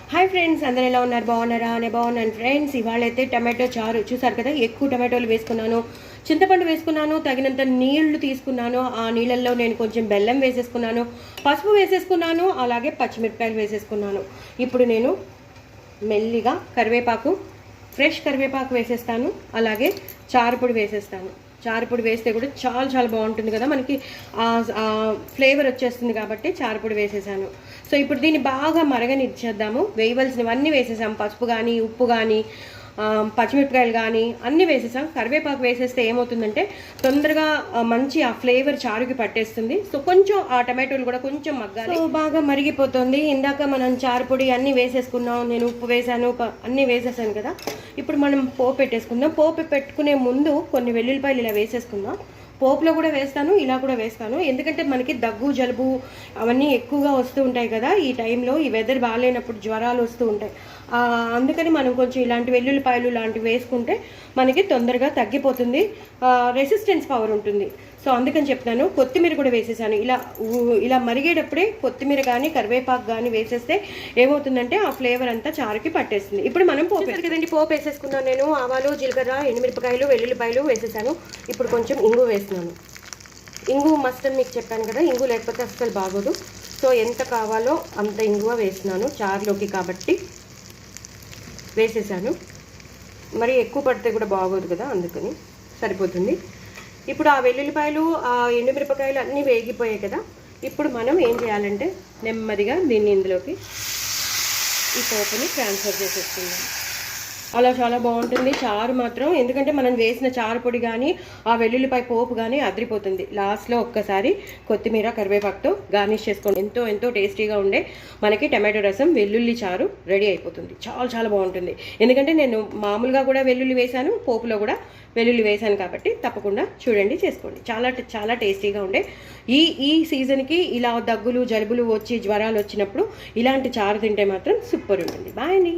Hi friends, అందరూ ఎలా ఉన్నారు? బాగున్నారా? అనే బాగున్నాను ఫ్రెండ్స్. ఇవాళైతే టమాటో చారు చూసారు కదా, ఎక్కువ టమాటోలు వేసుకున్నాను, చింతపండు వేసుకున్నాను, తగినంత నీళ్లు తీసుకున్నాను. ఆ నీళ్ళల్లో నేను కొంచెం బెల్లం వేసేసుకున్నాను, పసుపు వేసేసుకున్నాను, అలాగే పచ్చిమిరపకాయలు వేసేసుకున్నాను. ఇప్పుడు నేను మెల్లిగా కరివేపాకు, ఫ్రెష్ కరివేపాకు వేసేస్తాను, అలాగే చారుపొడి వేసేస్తాను. చారుపొడి వేస్తే కూడా చాలా చాలా బాగుంటుంది కదా, మనకి ఫ్లేవర్ వచ్చేస్తుంది కాబట్టి చారుపొడి వేసేసాను. సో ఇప్పుడు దీన్ని బాగా మరగనిచ్చేద్దాము. వేయవలసినవన్నీ వేసేసాం, పసుపు కానీ, ఉప్పు కానీ, పచ్చిమిరపకాయలు కానీ అన్నీ వేసేసాం. కరివేపాకు వేసేస్తే ఏమవుతుందంటే తొందరగా మంచి ఆ ఫ్లేవర్ చారుకి పట్టేస్తుంది. సో కొంచెం ఆ టమాటోలు కూడా కొంచెం మగ్గాలి. సో బాగా మరిగిపోతుంది. ఇందాక మనం చారుపొడి అన్నీ వేసేసుకున్నాం, నేను ఉప్పు వేసాను, అన్నీ వేసేసాను కదా. ఇప్పుడు మనం పోపు పెట్టేసుకుందాం. పోపు పెట్టుకునే ముందు కొన్ని వెల్లుల్లిపాయలు ఇలా వేసేసుకుందాం. పోపులో కూడా వేస్తాను, ఇలా కూడా వేస్తాను. ఎందుకంటే మనకి దగ్గు, జలుబు అవన్నీ ఎక్కువగా వస్తూ ఉంటాయి కదా ఈ టైంలో. ఈ వెదర్ బాగాలేనప్పుడు జ్వరాలు వస్తూ ఉంటాయి. అందుకని మనం కొంచెం ఇలాంటి వెల్లుల్లిపాయలు లాంటివి వేసుకుంటే మనకి తొందరగా తగ్గిపోతుంది, రెసిస్టెన్స్ పవర్ ఉంటుంది. సో అందుకని చెప్తాను. కొత్తిమీర కూడా వేసేసాను. ఇలా మరిగేటప్పుడే కొత్తిమీర కానీ కరివేపాకు కానీ వేసేస్తే ఏమవుతుందంటే ఆ ఫ్లేవర్ అంతా చారుకి పట్టేస్తుంది. ఇప్పుడు మనం పోపు కదండి, పోపు వేసేసుకున్నాను. నేను ఆవాలు, జీలకర్ర, ఎండుమిరపకాయలు, వెల్లుల్లిపాయలు వేసేసాను. ఇప్పుడు కొంచెం ఇంగు వేస్తున్నాను. ఇంగు మస్ట్ అని మీకు చెప్పాను కదా, ఇంగు లేకపోతే అస్సలు బాగోదు. సో ఎంత కావాలో అంత ఇంగువ వేస్తున్నాను చారులోకి కాబట్టి వేసేసాను. మరి ఎక్కువ పడితే కూడా బాగోదు కదా, అందుకని సరిపోతుంది. ఇప్పుడు ఆ వెల్లుల్లిపాయలు, ఆ ఎండుమిరపకాయలు అన్నీ వేగిపోయాయి కదా. ఇప్పుడు మనం ఏం చేయాలంటే నెమ్మదిగా దీన్ని ఇందులోకి ఈ పోపుని ట్రాన్స్ఫర్ చేసేసుకుందాం. అలా చాలా బాగుంటుంది చారు మాత్రం. ఎందుకంటే మనం వేసిన చారు పొడి కానీ ఆ వెల్లుల్లిపాయ పోపు కానీ అదిరిపోతుంది. లాస్ట్లో ఒక్కసారి కొత్తిమీర, కరివేపాకుతో గార్నిష్ చేసుకోండి. ఎంతో ఎంతో టేస్టీగా ఉండే మనకి టమాటో రసం, వెల్లుల్లి చారు రెడీ అయిపోతుంది. చాలా చాలా బాగుంటుంది. ఎందుకంటే నేను మామూలుగా కూడా వెల్లుల్లి వేశాను, పోపులో కూడా వెల్లుల్లి వేశాను కాబట్టి తప్పకుండా చూడండి, చేసుకోండి. చాలా చాలా టేస్టీగా ఉండే ఈ సీజన్కి ఇలా దగ్గులు, జలుబులు వచ్చి జ్వరాలు వచ్చినప్పుడు ఇలాంటి చారు తింటే మాత్రం సూపర్ ఉంటుంది. బాయ్ అండి.